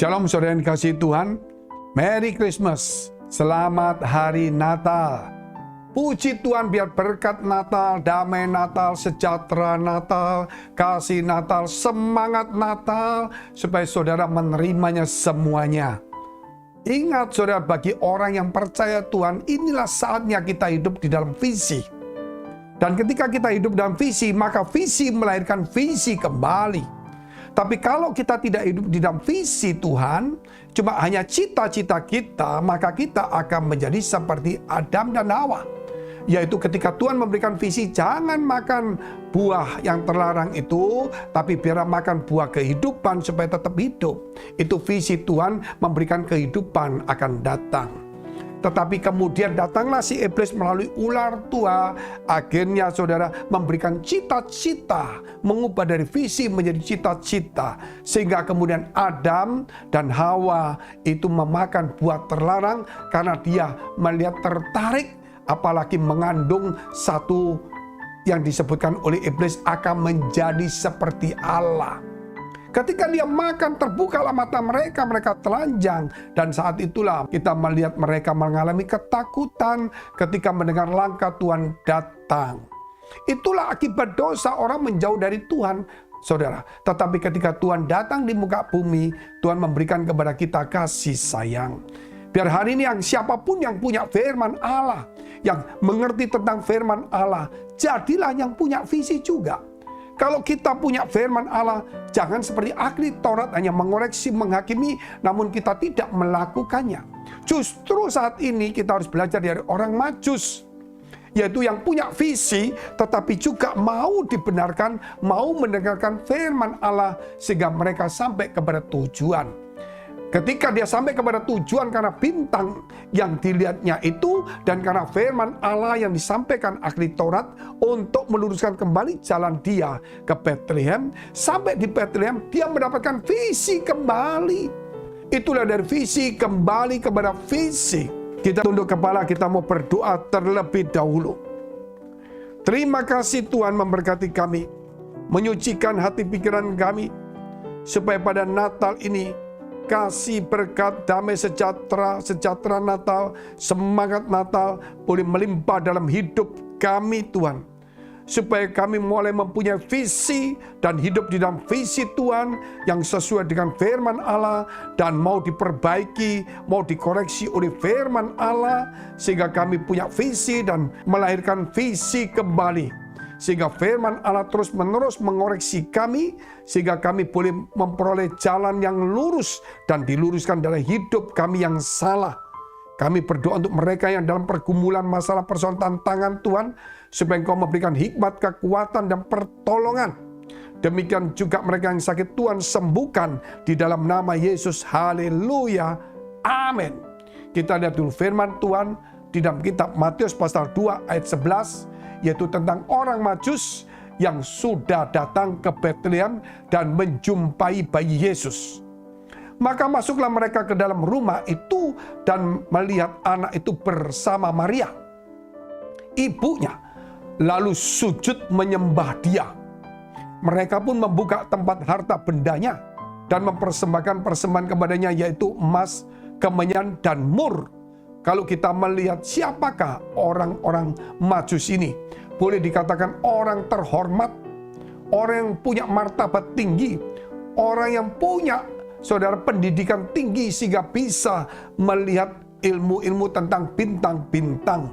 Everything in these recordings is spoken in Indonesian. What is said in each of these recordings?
Shalom saudara yang dikasihi Tuhan. Merry Christmas. Selamat Hari Natal. Puji Tuhan, biar berkat Natal, damai Natal, sejahtera Natal, kasih Natal, semangat Natal, supaya saudara menerimanya semuanya. Ingat saudara, bagi orang yang percaya Tuhan, inilah saatnya kita hidup di dalam visi. Dan ketika kita hidup dalam visi, maka visi melahirkan visi kembali. Tapi kalau kita tidak hidup di dalam visi Tuhan, cuma hanya cita-cita kita, maka kita akan menjadi seperti Adam dan Hawa. Yaitu ketika Tuhan memberikan visi, jangan makan buah yang terlarang itu, tapi biar makan buah kehidupan supaya tetap hidup. Itu visi Tuhan, memberikan kehidupan akan datang. Tetapi kemudian datanglah si iblis melalui ular tua. Akhirnya saudara memberikan cita-cita, mengubah dari visi menjadi cita-cita. Sehingga kemudian Adam dan Hawa itu memakan buah terlarang karena dia melihat tertarik, apalagi mengandung satu yang disebutkan oleh iblis akan menjadi seperti Allah. Ketika dia makan, terbukalah mata mereka, mereka telanjang. Dan saat itulah kita melihat mereka mengalami ketakutan ketika mendengar langkah Tuhan datang. Itulah akibat dosa orang menjauh dari Tuhan, saudara. Tetapi ketika Tuhan datang di muka bumi, Tuhan memberikan kepada kita kasih sayang. Biar hari ini yang siapapun yang punya firman Allah, yang mengerti tentang firman Allah, jadilah yang punya visi juga. Kalau kita punya firman Allah, jangan seperti ahli Taurat hanya mengoreksi, menghakimi, namun kita tidak melakukannya. Justru saat ini kita harus belajar dari orang Majus, yaitu yang punya visi, tetapi juga mau dibenarkan, mau mendengarkan firman Allah, sehingga mereka sampai kepada tujuan. Ketika dia sampai kepada tujuan karena bintang yang dilihatnya itu, dan karena firman Allah yang disampaikan ahli Taurat untuk meluruskan kembali jalan dia ke Bethlehem. Sampai di Bethlehem dia mendapatkan visi kembali. Itulah dari visi kembali kepada visi. Kita tunduk kepala, kita mau berdoa terlebih dahulu. Terima kasih Tuhan memberkati kami, menyucikan hati pikiran kami, supaya pada Natal ini kasih, berkat, damai, sejahtera Natal, semangat Natal boleh melimpah dalam hidup kami Tuhan. Supaya kami mulai mempunyai visi dan hidup di dalam visi Tuhan yang sesuai dengan firman Allah dan mau diperbaiki, mau dikoreksi oleh firman Allah, sehingga kami punya visi dan melahirkan visi kembali. Sehingga firman Allah terus-menerus mengoreksi kami, sehingga kami boleh memperoleh jalan yang lurus dan diluruskan dalam hidup kami yang salah. Kami berdoa untuk mereka yang dalam pergumulan masalah persoalan tantangan Tuhan, supaya Engkau memberikan hikmat, kekuatan, dan pertolongan. Demikian juga mereka yang sakit Tuhan sembuhkan di dalam nama Yesus. Haleluya. Amin. Kita lihat dulu firman Tuhan di dalam kitab Matius pasal 2 ayat 11. Yaitu tentang orang Majus yang sudah datang ke Bethlehem dan menjumpai bayi Yesus. Maka masuklah mereka ke dalam rumah itu dan melihat anak itu bersama Maria, ibunya, lalu sujud menyembah dia. Mereka pun membuka tempat harta bendanya dan mempersembahkan persembahan kepadanya, yaitu emas, kemenyan, dan mur. Kalau kita melihat siapakah orang-orang Majus ini, boleh dikatakan orang terhormat, orang yang punya martabat tinggi, orang yang punya saudara pendidikan tinggi sehingga bisa melihat ilmu-ilmu tentang bintang-bintang.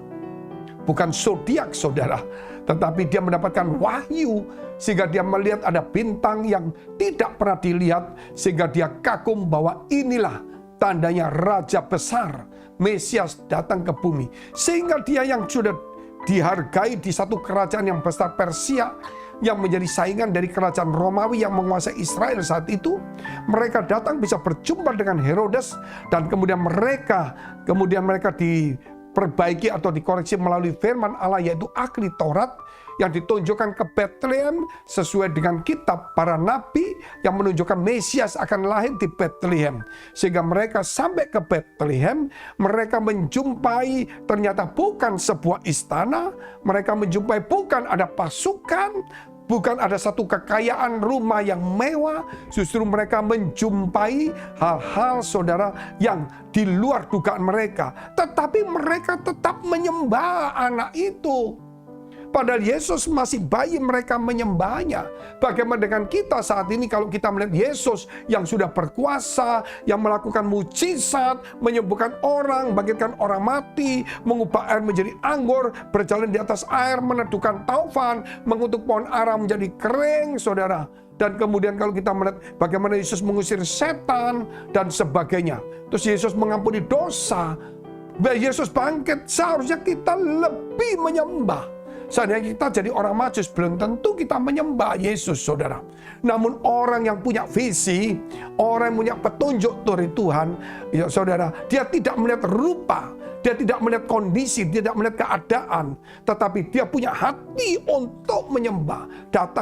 Bukan zodiak saudara, tetapi dia mendapatkan wahyu sehingga dia melihat ada bintang yang tidak pernah dilihat, sehingga dia kagum bahwa inilah tandanya Raja besar, Mesias datang ke bumi. Sehingga dia yang sudah dihargai di satu kerajaan yang besar, Persia, yang menjadi saingan dari kerajaan Romawi yang menguasai Israel saat itu, mereka datang bisa berjumpa dengan Herodes, dan kemudian mereka diperbaiki atau dikoreksi melalui firman Allah, yaitu ahli Taurat, yang ditunjukkan ke Bethlehem sesuai dengan kitab para nabi yang menunjukkan Mesias akan lahir di Bethlehem. Sehingga mereka sampai ke Bethlehem, mereka menjumpai ternyata bukan sebuah istana, mereka menjumpai bukan ada pasukan, bukan ada satu kekayaan rumah yang mewah, justru mereka menjumpai hal-hal saudara yang di luar dugaan mereka. Tetapi mereka tetap menyembah anak itu. Padahal Yesus masih bayi, mereka menyembahnya. Bagaimana dengan kita saat ini kalau kita melihat Yesus yang sudah berkuasa, yang melakukan mujizat, menyembuhkan orang, bangkitkan orang mati, mengubah air menjadi anggur, berjalan di atas air, meneduhkan taufan, mengutuk pohon ara menjadi kering, saudara. Dan kemudian kalau kita melihat bagaimana Yesus mengusir setan dan sebagainya. Terus Yesus mengampuni dosa. Yesus bangkit, seharusnya kita lebih menyembah. Seandainya kita jadi orang Majus, belum tentu kita menyembah Yesus, saudara. Namun orang yang punya visi, orang yang punya petunjuk dari Tuhan, ya saudara, dia tidak melihat rupa, dia tidak melihat kondisi, dia tidak melihat keadaan, tetapi dia punya hati untuk menyembah,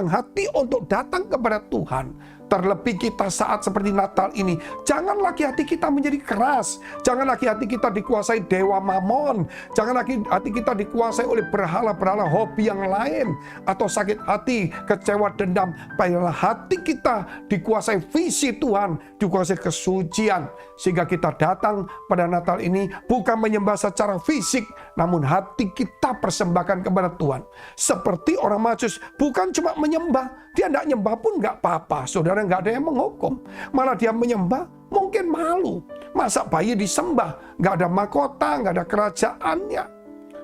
hati untuk datang kepada Tuhan. Terlebih kita saat seperti Natal ini, jangan lagi hati kita menjadi keras, jangan lagi hati kita dikuasai dewa mamon, jangan lagi hati kita dikuasai oleh berhala-berhala hobi yang lain, atau sakit hati, kecewa, dendam. Baiklah hati kita dikuasai visi Tuhan, dikuasai kesucian, sehingga kita datang pada Natal ini bukan menyembah secara fisik, namun hati kita persembahkan kepada Tuhan. Seperti orang Majus, bukan cuma menyembah, dia tidak nyembah pun nggak apa-apa, saudara, nggak ada yang menghukum. Malah dia menyembah, mungkin malu. Masa bayi disembah, nggak ada mahkota, nggak ada kerajaannya.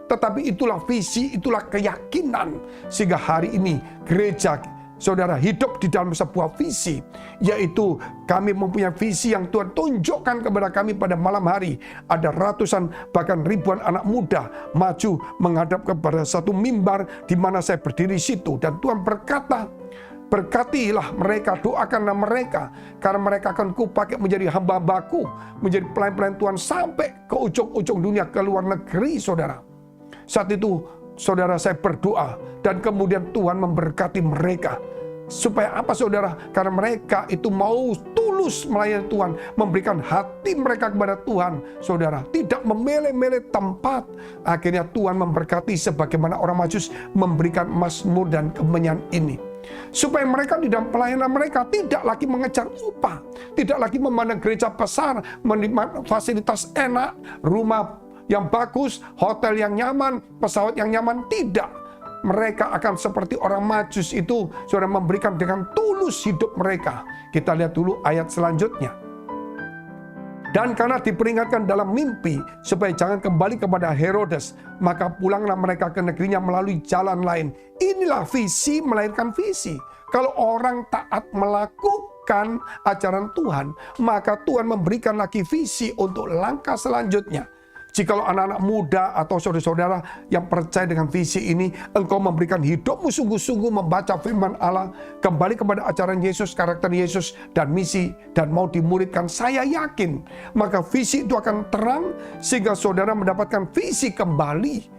Tetapi itulah visi, itulah keyakinan. Sehingga hari ini gereja, saudara, hidup di dalam sebuah visi, yaitu kami mempunyai visi yang Tuhan tunjukkan kepada kami pada malam hari. Ada ratusan bahkan ribuan anak muda maju menghadap kepada satu mimbar di mana saya berdiri situ, dan Tuhan berkata, berkatilah mereka, doakanlah mereka, karena mereka akan kupakai menjadi hamba-hambaku, menjadi pelayan-pelayan Tuhan sampai ke ujung-ujung dunia, ke luar negeri, saudara. Saat itu, saudara, saya berdoa, dan kemudian Tuhan memberkati mereka. Supaya apa, saudara? Karena mereka itu mau tulus melayani Tuhan, memberikan hati mereka kepada Tuhan, saudara. Tidak memilih-milih tempat. Akhirnya Tuhan memberkati sebagaimana orang Majus memberikan mazmur dan kemenyan ini. Supaya mereka di dalam pelayanan mereka tidak lagi mengejar upah, tidak lagi memandang gereja besar, menikmati fasilitas enak, rumah yang bagus, hotel yang nyaman, pesawat yang nyaman. Tidak. Mereka akan seperti orang Majus itu, saudara, memberikan dengan tulus hidup mereka. Kita lihat dulu ayat selanjutnya. Dan karena diperingatkan dalam mimpi supaya jangan kembali kepada Herodes, maka pulanglah mereka ke negerinya melalui jalan lain. Inilah visi melahirkan visi. Kalau orang taat melakukan ajaran Tuhan, maka Tuhan memberikan lagi visi untuk langkah selanjutnya. Jikalau anak-anak muda atau saudara-saudara yang percaya dengan visi ini, engkau memberikan hidupmu sungguh-sungguh membaca firman Allah, kembali kepada ajaran Yesus, karakter Yesus, dan misi, dan mau dimuridkan, saya yakin, maka visi itu akan terang, sehingga saudara mendapatkan visi kembali.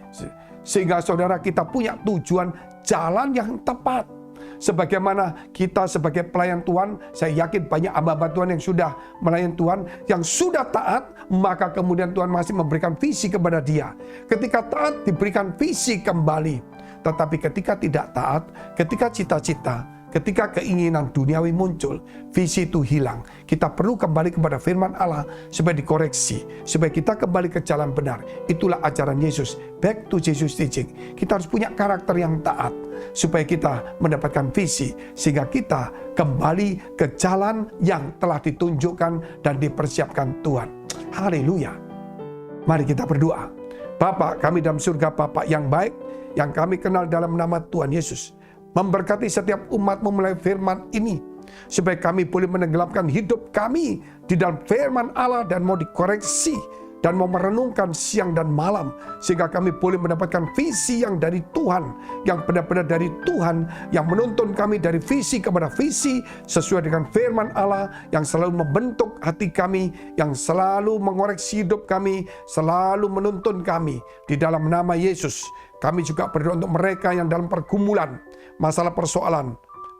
Sehingga saudara kita punya tujuan jalan yang tepat. Sebagaimana kita sebagai pelayan Tuhan, saya yakin banyak hamba-hamba Tuhan yang sudah melayani Tuhan, yang sudah taat, maka kemudian Tuhan masih memberikan visi kepada dia. Ketika taat diberikan visi kembali. Tetapi ketika tidak taat, ketika cita-cita, ketika keinginan duniawi muncul, visi itu hilang. Kita perlu kembali kepada firman Allah supaya dikoreksi, supaya kita kembali ke jalan benar. Itulah ajaran Yesus, back to Jesus teaching. Kita harus punya karakter yang taat supaya kita mendapatkan visi, sehingga kita kembali ke jalan yang telah ditunjukkan dan dipersiapkan Tuhan. Haleluya. Mari kita berdoa. Bapa kami dalam surga, Bapa yang baik, yang kami kenal dalam nama Tuhan Yesus, memberkati setiap umat memulai firman ini, supaya kami boleh menenggelamkan hidup kami di dalam firman Allah dan mau dikoreksi dan mau merenungkan siang dan malam, sehingga kami boleh mendapatkan visi yang dari Tuhan, yang benar-benar dari Tuhan, yang menuntun kami dari visi kepada visi sesuai dengan firman Allah yang selalu membentuk hati kami, yang selalu mengoreksi hidup kami, selalu menuntun kami. Di dalam nama Yesus, kami juga berdoa untuk mereka yang dalam pergumulan, masalah persoalan,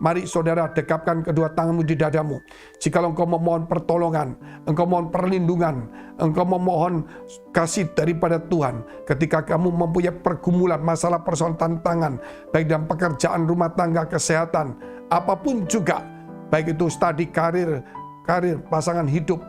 Mari saudara dekapkan kedua tanganmu di dadamu. Jika engkau memohon pertolongan, engkau mohon perlindungan, engkau memohon kasih daripada Tuhan. Ketika kamu mempunyai pergumulan, masalah, persoalan, tantangan, baik dalam pekerjaan, rumah tangga, kesehatan, apapun juga, baik itu studi karir, pasangan hidup,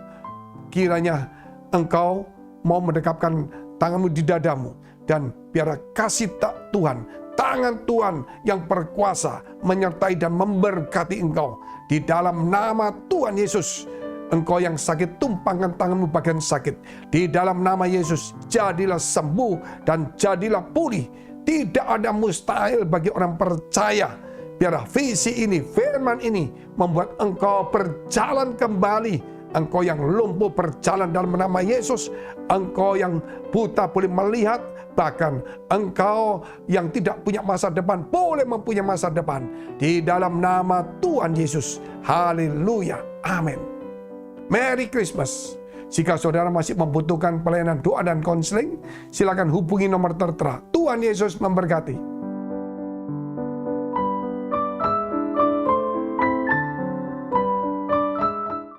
kiranya engkau mau mendekapkan tanganmu di dadamu, dan biar kasih Tuhan, tangan Tuhan yang berkuasa menyertai dan memberkati engkau. Di dalam nama Tuhan Yesus, engkau yang sakit, tumpangkan tanganmu bagian sakit. Di dalam nama Yesus, jadilah sembuh dan jadilah pulih. Tidak ada mustahil bagi orang percaya. Biarlah visi ini, firman ini membuat engkau berjalan kembali. Engkau yang lumpuh berjalan dalam nama Yesus. Engkau yang buta boleh melihat. Bahkan engkau yang tidak punya masa depan boleh mempunyai masa depan. Di dalam nama Tuhan Yesus. Haleluya. Amin. Merry Christmas. Jika saudara masih membutuhkan pelayanan doa dan konseling, silakan hubungi nomor tertera. Tuhan Yesus memberkati.